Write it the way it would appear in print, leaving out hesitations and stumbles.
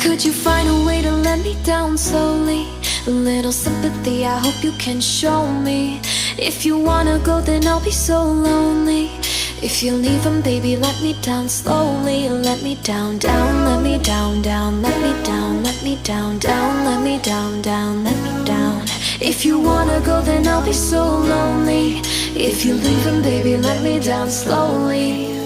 Could you find a way to let me down slowly? A little sympathy, I hope you can show me. If you wanna go, then I'll be so lonely. If you're leaving, baby, let me down slowly. Let me down, down, let me down, down, let me down, let me down, down, let me down, down, let me down. If you wanna go, then I'll be so lonely. If you're leaving, baby, let me down slowly.